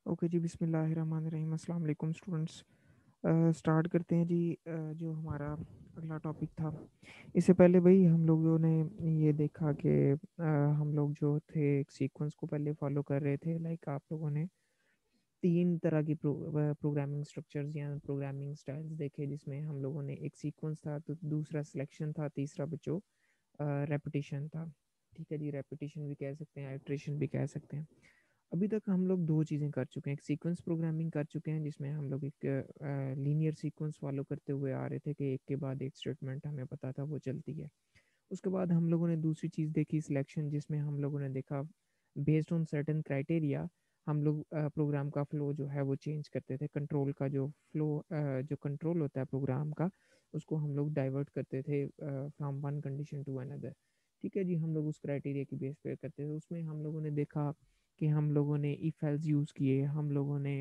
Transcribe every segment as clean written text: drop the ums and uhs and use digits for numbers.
Okay जी, बिस्मिल्लाहिर्रहमानिर्रहीम। अस्सलाम वालेकुम स्टूडेंट्स। स्टार्ट करते हैं जी। जो हमारा अगला टॉपिक था, इससे पहले भाई हम लोगों ने ये देखा कि हम लोग जो थे एक सीक्वेंस को पहले फॉलो कर रहे थे। लाइक आप लोगों ने तीन तरह की प्रोग्रामिंग स्ट्रक्चर्स या प्रोग्रामिंग स्टाइल्स देखे, जिसमें हम लोगों ने एक सीक्वेंस था, तो दूसरा सिलेक्शन था, तीसरा बच्चों रेपिटेशन था। ठीक है जी, रेपिटेशन भी कह सकते हैं, आइट्रेशन भी कह सकते हैं। अभी तक हम लोग दो चीज़ें कर चुके हैं। एक सीक्वेंस प्रोग्रामिंग कर चुके हैं, जिसमें हम लोग एक लीनियर सीक्वेंस फॉलो करते हुए आ रहे थे कि एक के बाद एक स्टेटमेंट हमें पता था वो चलती है। उसके बाद हम लोगों ने दूसरी चीज़ देखी, सिलेक्शन, जिसमें हम लोगों ने देखा बेस्ड ऑन सर्टेन क्राइटेरिया हम लोग प्रोग्राम का फ्लो जो है वो चेंज करते थे। कंट्रोल का जो फ्लो, जो कंट्रोल होता है प्रोग्राम का, उसको हम लोग डाइवर्ट करते थे from one condition to another. ठीक है जी, हम लोग उस क्राइटेरिया की बेस पे करते थे। उसमें हम लोगों ने देखा कि हम लोगों ने इफ एल्स यूज़ किए, हम लोगों ने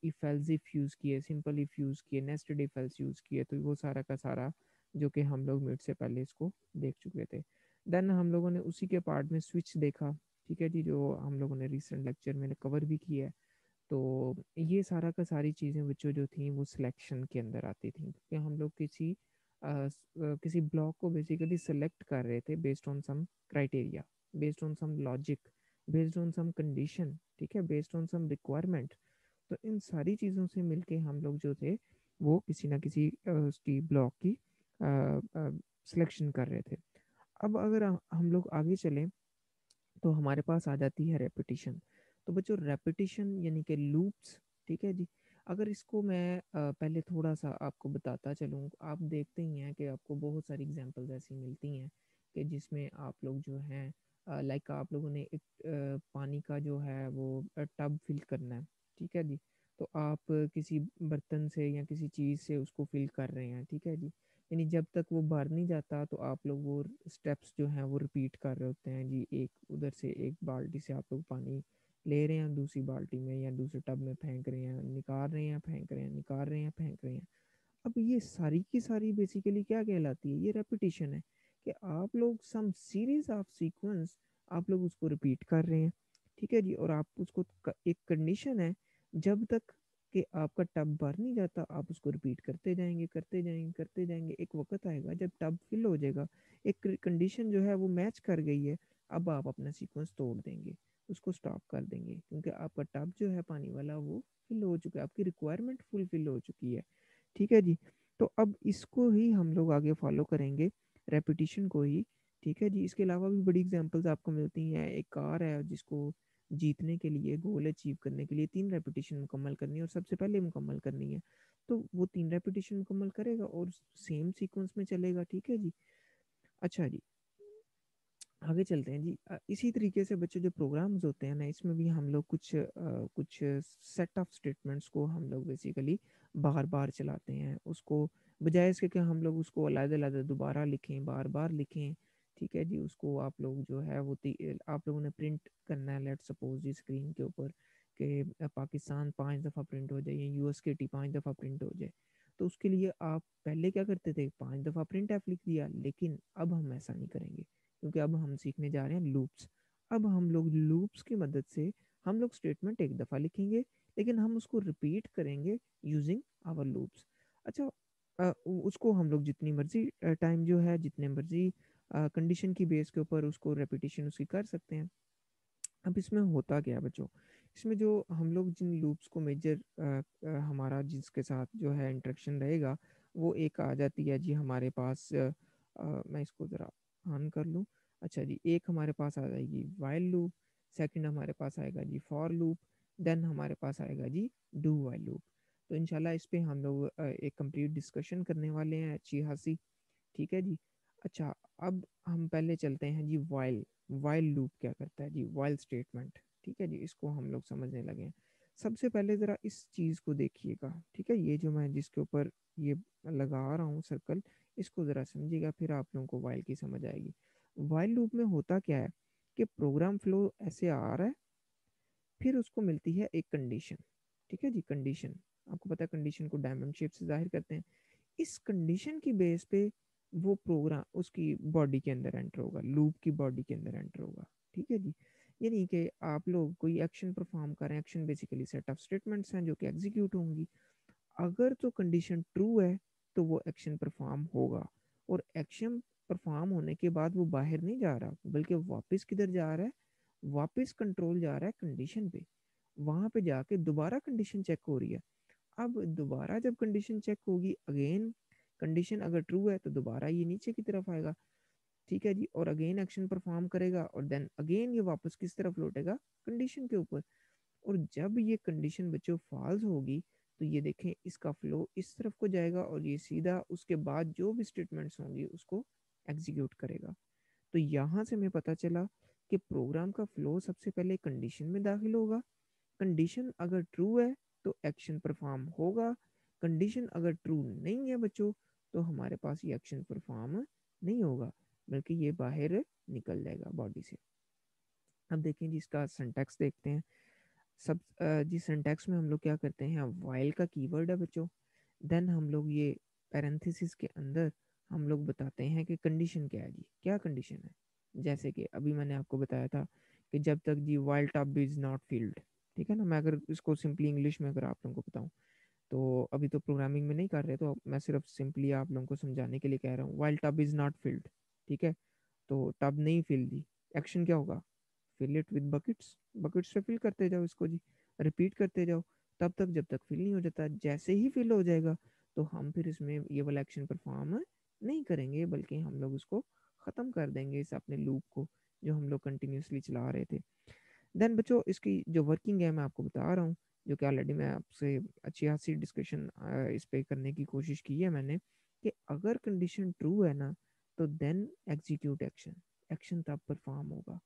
इफ एल्स इफ यूज़ किए, सिंपल इफ यूज़ किए, नेस्टेड इफ एल्स यूज़ किए। तो वो सारा का सारा जो कि हम लोग मिनट से पहले इसको देख चुके थे। देन हम लोगों ने उसी के पार्ट में स्विच देखा। ठीक है जी, जो हम लोगों ने रिसेंट लेक्चर में कवर भी किया है। तो ये सारा का सारी चीज़ें बच्चों जो थी वो सिलेक्शन के अंदर आती थी, क्योंकि हम लोग किसी ब्लॉक को बेसिकली सेलेक्ट कर रहे थे based on some criteria, based on some logic, based on some condition. ठीक है, बेस्ड ऑन सम रिक्वायरमेंट। तो इन सारी चीज़ों से मिलके हम लोग जो थे वो किसी ना किसी उसकी ब्लॉक की सिलेक्शन कर रहे थे। अब अगर हम लोग आगे चलें तो हमारे पास आ जाती है रेपिटेशन। तो बच्चों, रेपिटेशन यानी कि लूप्स। ठीक है जी, अगर इसको मैं पहले थोड़ा सा आपको बताता चलूँ, आप देखते ही हैं कि आपको बहुत सारी एग्जांपल्स ऐसी मिलती हैं कि जिसमें आप लोग जो हैं लाइक आप लोगों ने एक पानी का जो है वो टब फिल करना है। ठीक है जी, तो आप किसी बर्तन से या किसी चीज़ से उसको फिल कर रहे हैं। ठीक है जी, यानी जब तक वो भर नहीं जाता तो आप लोग वो स्टेप्स जो हैं वो रिपीट कर रहे होते हैं जी। एक उधर से एक बाल्टी से आप लोग पानी ले रहे हैं, दूसरी बाल्टी में या दूसरे टब में फेंक रहे हैं, निकाल रहे हैं, फेंक रहे हैं, निकाल रहे हैं, फेंक रहे हैं। अब ये सारी की सारी बेसिकली क्या कहलाती है? ये रेपिटेशन है कि आप लोग सम सीरीज ऑफ सीक्वेंस आप लोग उसको रिपीट कर रहे हैं। ठीक है जी, और आप उसको एक कंडीशन है, जब तक कि आपका टब भर नहीं जाता आप उसको रिपीट करते जाएंगे, करते जाएंगे, करते जाएंगे। एक वक्त आएगा जब टब फिल हो जाएगा, एक कंडीशन जो है वो मैच कर गई है, अब आप अपना सीक्वेंस तोड़ देंगे, उसको स्टॉप कर देंगे, क्योंकि आपका टब जो है पानी वाला वो फिल हो चुका है, आपकी रिक्वायरमेंट फुलफिल हो चुकी है। ठीक है जी, तो अब इसको ही हम लोग आगे फॉलो करेंगे, रेपिटेशन को ही। ठीक है जी, इसके अलावा भी बड़ी एग्जांपल्स आपको मिलती हैं। एक कार है जिसको जीतने के लिए, गोल अचीव करने के लिए 3 रेपिटेशन मुकम्मल करनी है और सबसे पहले मुकम्मल करनी है। तो वो 3 रेपिटेशन मुकम्मल करेगा और सेम सीक्वेंस में चलेगा। ठीक है जी। अच्छा जी, आगे चलते हैं जी। इसी तरीके से बच्चे जो प्रोग्राम्स होते हैं ना, इसमें भी हम लोग कुछ सेट ऑफ स्टेटमेंट्स को हम लोग बेसिकली बार बार चलाते हैं। उसको बजाय इसके कि हम लोग उसको अलग-अलग दोबारा लिखें, बार बार लिखें। ठीक है जी, उसको आप लोग जो है वो आप लोगों ने प्रिंट करना है, लेट सपोज जी स्क्रीन के ऊपर कि पाकिस्तान 5 दफ़ा प्रिंट हो जाए या यूएस के टी 5 दफ़ा प्रिंट हो जाए। तो उसके लिए आप पहले क्या करते थे, 5 दफ़ा प्रिंट एफ लिख दिया, लेकिन अब हम ऐसा नहीं करेंगे, क्योंकि अब हम सीखने जा रहे हैं लूप्स। अब हम लोग लूप्स की मदद से हम लोग स्टेटमेंट एक दफ़ा लिखेंगे, लेकिन हम उसको रिपीट करेंगे यूजिंग आवर लूप्स। अच्छा, उसको हम लोग जितनी मर्जी टाइम जो है, जितने मर्जी कंडीशन की बेस के ऊपर उसको रेपिटेशन उसकी कर सकते हैं। अब इसमें होता क्या है बच्चों, इसमें जो हम लोग जिन लूप्स को मेजर हमारा जिसके साथ जो है इंटरेक्शन रहेगा, वो एक आ जाती है जी हमारे पास। मैं इसको ज़रा ऑन कर लूँ। अच्छा जी, एक हमारे पास आ जाएगी वाइल लूप, सेकंड हमारे पास आएगा जी फॉर लूप, देन हमारे पास आएगा जी डू वाइल लूप। तो इंशाल्लाह इस पे हम लोग एक कंप्लीट डिस्कशन करने वाले हैं, अच्छी खासी। ठीक है जी। अच्छा, अब हम पहले चलते हैं जी वाइल। वाइल लूप क्या करता है जी? While statement. ठीक है जी, इसको हम लोग समझने लगे हैं। सबसे पहले ज़रा इस चीज़ को देखिएगा। ठीक है, ये जो मैं जिसके ऊपर ये लगा रहा हूँ सर्कल, इसको ज़रा समझिएगा, फिर आप लोगों को वाइल की समझ आएगी। वाइल लूप में होता क्या है कि प्रोग्राम फ्लो ऐसे आ रहा है, फिर उसको मिलती है एक कंडीशन। ठीक है जी, कंडीशन, आपको पता है कंडीशन को डायमंड शेप से जाहिर करते हैं। इस कंडीशन की बेस पे वो प्रोग्राम उसकी बॉडी के अंदर एंटर होगा, लूप की बॉडी के अंदर एंटर होगा। ठीक है जी, यानी कि आप लोग कोई एक्शन परफॉर्म करें, action basically set of statements हैं जो कि एग्जीक्यूट होंगी। अगर तो कंडीशन ट्रू है तो वो एक्शन परफॉर्म होगा, और एक्शन परफॉर्म होने के बाद वो बाहर नहीं जा रहा, बल्कि वापस किधर जा रहा है, वापस कंट्रोल जा रहा है कंडीशन पे। वहां पे जाके दोबारा कंडीशन चेक हो रही है। अब दोबारा जब कंडीशन चेक होगी अगेन, कंडीशन अगर ट्रू है तो दोबारा ये नीचे की तरफ आएगा, ठीक है जी, और अगेन एक्शन परफॉर्म करेगा, और देन अगेन ये वापस किस तरफ लौटेगा, कंडीशन के ऊपर। और जब ये कंडीशन बच्चों फॉल्स होगी तो ये देखें इसका फ्लो इस तरफ को जाएगा, और ये सीधा उसके बाद जो भी स्टेटमेंट्स होंगी उसको एग्जीक्यूट करेगा। तो यहाँ से हमें पता चला कि प्रोग्राम का फ्लो सबसे पहले कंडीशन में दाखिल होगा। कंडीशन अगर ट्रू है तो एक्शन परफॉर्म होगा। कंडीशन अगर ट्रू नहीं है बच्चों तो हमारे पास ये एक्शन परफॉर्म नहीं होगा, बल्कि ये बाहर निकल जाएगा बॉडी से। अब देखें जी, इसका सिंटैक्स देखते हैं। सब जी सिंटैक्स में हम लोग क्या करते हैं, वाइल का कीवर्ड है बच्चों, देन हम लोग ये पैरेंथेसिस के अंदर हम लोग बताते हैं कि कंडीशन क्या है जी, क्या कंडीशन है। जैसे कि अभी मैंने आपको बताया था कि जब तक जी while top is not filled, ठीक है ना। मैं अगर इसको सिंपली इंग्लिश में अगर आप लोगों को बताऊं, तो अभी तो प्रोग्रामिंग में नहीं कर रहे, तो मैं सिर्फ सिंपली आप लोगों को समझाने के लिए कह रहा हूँ, while top is not filled, ठीक है। तो टब नहीं फिल दी, एक्शन क्या होगा, fill it with buckets, buckets से फिल करते जाओ इसको जी, रिपीट करते जाओ तब तक जब तक फिल नहीं हो जाता। जैसे ही फिल हो जाएगा तो हम फिर इसमें ये वाला एक्शन परफॉर्म नहीं करेंगे, बल्कि हम लोग उसको ख़त्म कर देंगे, इस अपने लूप को जो हम लोग कंटिन्यूसली चला रहे थे। देन बच्चों इसकी जो वर्किंग है मैं आपको बता रहा हूँ, जो कि ऑलरेडी मैं आपसे अच्छी खासी डिस्कशन इस पे करने की कोशिश की है मैंने, कि अगर कंडीशन ट्रू है ना तो देन एग्जीक्यूट एक्शन, एक्शन तब परफॉर्म होगा।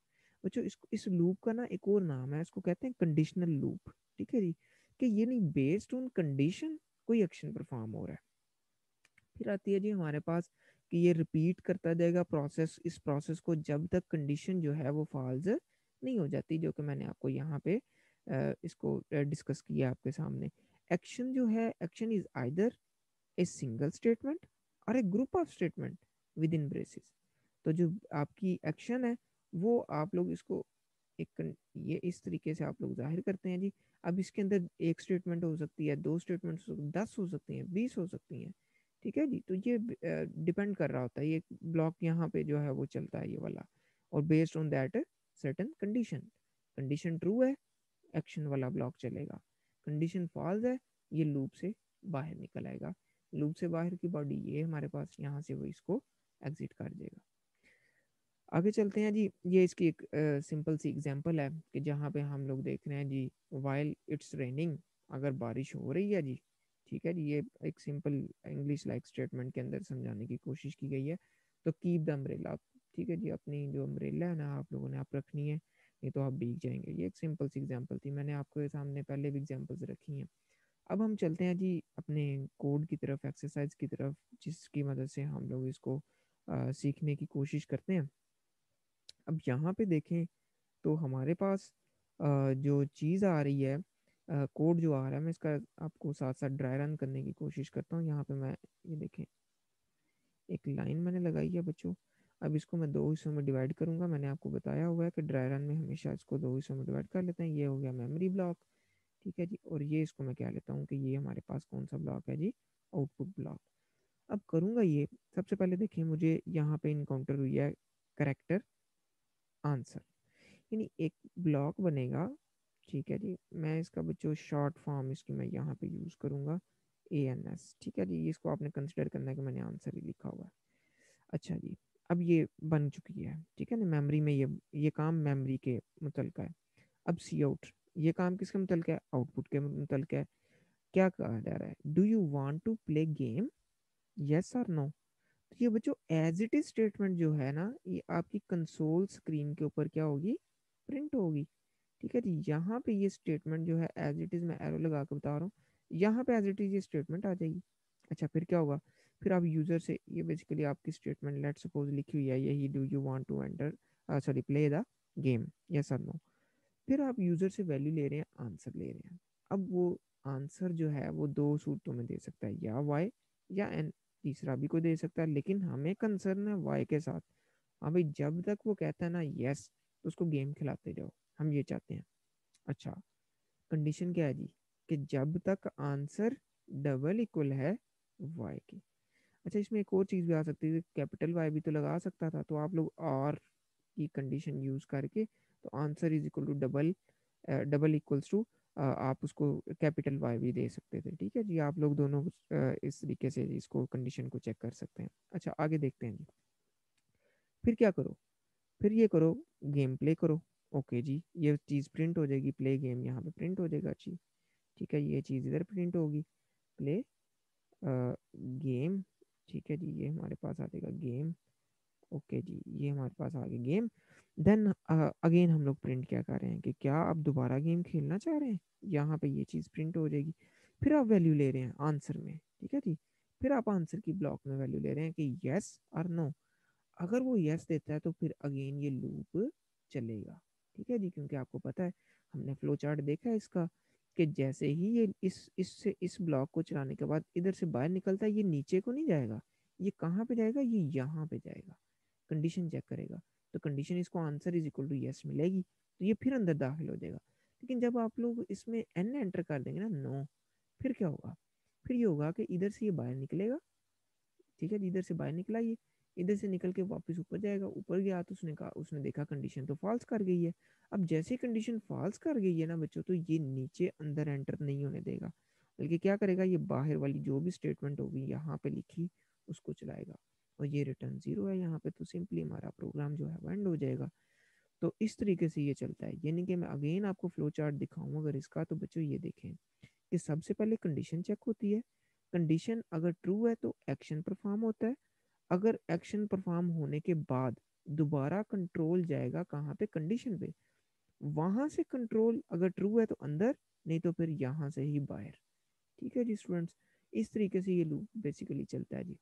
बच्चों इस लूप का ना एक और नाम है, इसको कहते हैं कंडीशनल लूप, ठीक है जी। कि ये नहीं बेस्ड ऑन कंडीशन कोई एक्शन परफॉर्म हो रहा है। फिर आती है जी हमारे पास कि ये रिपीट करता जाएगा प्रोसेस, इस प्रोसेस को जब तक कंडीशन जो है वो फॉल्स नहीं हो जाती, जो कि मैंने आपको यहाँ पे इसको डिस्कस किया आपके सामने। एक्शन जो है, action is either a single statement और a group of statement within braces. तो जो आपकी एक्शन है वो आप लोग इसको ये इस तरीके से आप लोग जाहिर करते हैं जी। अब इसके अंदर एक स्टेटमेंट हो सकती है, दो स्टेटमेंट, 10 हो सकती हैं, 20 हो सकती हैं, ठीक है जी। तो ये डिपेंड कर रहा होता है, ये ब्लॉक यहाँ पे जो है वो चलता है ये वाला, और based on that certain condition. Condition true है, एक्शन वाला ब्लॉक चलेगा। कंडीशन फॉल्स है, ये लूप से बाहर निकल आएगा। लूप से बाहर की बॉडी ये हमारे पास, यहाँ से वो इसको एग्जिट कर देगा। आगे चलते हैं जी, ये इसकी एक सिंपल सी एग्जांपल है कि जहाँ पे हम लोग देख रहे हैं जी, वाइल इट्स रेनिंग, अगर बारिश हो रही है जी, ठीक है जी। ये एक सिंपल इंग्लिश लाइक स्टेटमेंट के अंदर समझाने की कोशिश की गई है। तो कीप द अम्ब्रेला, ठीक है जी, अपनी जो अम्ब्रेला है ना आप लोगों ने आप रखनी है, नहीं तो आप भीग जाएंगे। ये एक सिंपल सी एग्जांपल थी, मैंने आपके सामने पहले भी एग्जांपल्स रखी हैं। अब हम चलते हैं जी अपने कोड की तरफ, एक्सरसाइज की तरफ, जिसकी मदद से हम लोग इसको सीखने की कोशिश करते हैं। अब यहाँ पे देखें तो हमारे पास जो चीज़ आ रही है, कोड जो आ रहा है, मैं इसका आपको साथ साथ ड्राई रन करने की कोशिश करता हूँ। यहाँ पे मैं ये देखें एक लाइन मैंने लगाई है बच्चों। अब इसको मैं दो हिस्सों में डिवाइड करूंगा। मैंने आपको बताया हुआ है कि ड्राई रन में हमेशा इसको दो हिस्सों में डिवाइड कर लेते हैं। ये हो गया मेमोरी ब्लॉक, ठीक है जी, और ये इसको मैं क्या लेता हूँ कि ये हमारे पास कौन सा ब्लॉक है जी, आउटपुट ब्लॉक। अब करूँगा ये, सबसे पहले देखिए मुझे यहाँ पे इनकाउंटर हुई है करेक्टर आंसर, यानी एक ब्लॉक बनेगा, ठीक है जी। मैं इसका बच्चों शॉर्ट फॉर्म इसकी मैं यहाँ पे यूज़ करूँगा ANS, ठीक है जी। इसको आपने कंसिडर करना है कि मैंने आंसर ही लिखा हुआ है। अच्छा जी, अब ये बन चुकी है, ठीक है ना। मेमोरी में ये काम मेमोरी के मुतलका है। अब सी आउट, ये काम किसके मुतलका है, आउटपुट के मुतलका है। क्या कहा जा रहा है, do you want to play game, yes और नो। तो ये बच्चों एज इट इज स्टेटमेंट जो है ना, ये आपकी कंसोल स्क्रीन के ऊपर क्या होगी, प्रिंट होगी, ठीक है जी। यहाँ पे ये स्टेटमेंट जो है एज इट इज, मैं एरो लगा के बता रहा हूँ, यहाँ पे एज इट इज ये स्टेटमेंट आ जाएगी। अच्छा फिर क्या होगा, फिर आप यूजर से, ये बेसिकली आपकी स्टेटमेंट लेट सपोज लिखी हुई है यही, do you want to enter sorry play the game, yes और नो। फिर आप यूजर से वैल्यू ले रहे हैं, आंसर ले रहे हैं। अब वो आंसर जो है वो दो सूरतों में दे सकता है, या वाई या एन, तीसरा भी कोई दे सकता है, लेकिन हमें कंसर्न है वाई के साथ। हाँ भाई, जब तक वो कहता है ना यस, तो उसको गेम खिलाते जाओ, हम ये चाहते हैं। अच्छा, कंडीशन क्या है जी, कि जब तक आंसर डबल इक्वल है वाई के। अच्छा, इसमें एक और चीज़ भी आ सकती है, कैपिटल वाई भी तो लगा सकता था, तो आप लोग और की कंडीशन यूज़ करके तो answer is equal to double, double equals to आप उसको कैपिटल वाई भी दे सकते थे। ठीक है जी, आप लोग दोनों इस तरीके से इसको कंडीशन को चेक कर सकते हैं। अच्छा, आगे देखते हैं जी। फिर क्या करो, फिर ये करो, गेम प्ले करो। ओके जी, ये चीज़ प्रिंट हो जाएगी, प्ले गेम यहाँ पे प्रिंट हो जाएगा। अच्छी, ठीक है, ये चीज़ इधर प्रिंट होगी, प्ले गेम। ठीक है जी, ये हमारे पास आ जाएगा गेम। ओके जी, ये हमारे पास आ गया गेम। देन अगेन हम लोग प्रिंट क्या कर रहे हैं कि क्या आप दोबारा गेम खेलना चाह रहे हैं, यहाँ पे ये चीज़ प्रिंट हो जाएगी। फिर आप वैल्यू ले रहे हैं आंसर में। ठीक है जी, फिर आप आंसर की ब्लॉक में वैल्यू ले रहे हैं कि यस और नो। अगर वो यस देता है तो फिर अगेन ये लूप चलेगा। ठीक है जी, क्योंकि आपको पता है, हमने फ्लो चार्ट देखा है इसका, कि जैसे ही ये इस ब्लॉक को चलाने के बाद इधर से बाहर निकलता है, ये नीचे को नहीं जाएगा, ये कहाँ पे जाएगा, ये यहाँ पे जाएगा, कंडीशन चेक करेगा। तो कंडीशन इसको answer is equal to yes मिलेगी, तो ये फिर अंदर दाखिल हो जाएगा। लेकिन जब आप लोग इसमें एन एंटर कर देंगे ना, नो, फिर क्या होगा, फिर ये होगा कि इधर से ये बाहर निकलेगा। ठीक है, इधर से बाहर निकला ये, इधर से निकल के वापस ऊपर जाएगा, ऊपर गया तो उसने कहा, उसने देखा कंडीशन तो फॉल्स कर गई है। अब जैसे कंडीशन फॉल्स कर गई है ना बच्चों, तो ये नीचे अंदर एंटर नहीं होने देगा, बल्कि क्या करेगा, ये बाहर वाली जो भी स्टेटमेंट होगी यहाँ पे लिखी उसको चलाएगा। और ये रिटर्न जीरो है यहाँ पे, तो सिंपली हमारा प्रोग्राम जो है वो एंड हो जाएगा। तो इस तरीके से ये चलता है। यानी कि मैं अगेन आपको फ्लो चार्ट दिखाऊं अगर इसका, तो बच्चों ये देखें कि सबसे पहले कंडीशन चेक होती है। कंडीशन अगर ट्रू है तो एक्शन परफॉर्म होता है। अगर एक्शन परफॉर्म होने के बाद दोबारा कंट्रोल जाएगा कहाँ पे, कंडीशन पे। वहां से कंट्रोल अगर ट्रू है तो अंदर, नहीं तो फिर यहाँ से ही बाहर। ठीक है जी स्टूडेंट्स, इस तरीके से ये लूप बेसिकली चलता है जी।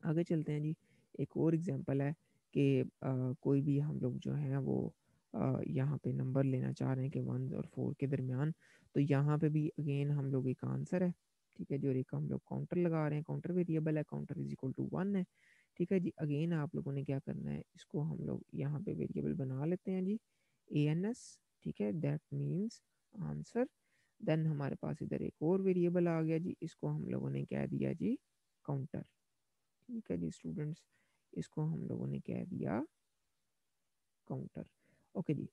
आगे चलते हैं जी। एक और एग्जांपल है कि कोई भी हम लोग जो है वो यहाँ पे नंबर लेना चाह रहे हैं कि 1 और 4 के दरमियान। तो यहाँ पे भी अगेन हम लोग एक आंसर है। ठीक है जी, और एक हम लोग काउंटर लगा रहे हैं, काउंटर वेरिएबल है, काउंटर इज इक्वल टू 1 है। ठीक है जी, अगेन आप लोगों ने क्या करना है, इसको हम लोग यहाँ पे वेरिएबल बना लेते हैं जी, ANS। ठीक है, दैट मीन्स आंसर। देन हमारे पास इधर एक और वेरिएबल आ गया जी, इसको हम लोगों ने क्या दिया जी, काउंटर। ठीक है जी स्टूडेंट्स, इसको हम लोगों ने कह दिया काउंटर। ओके जी,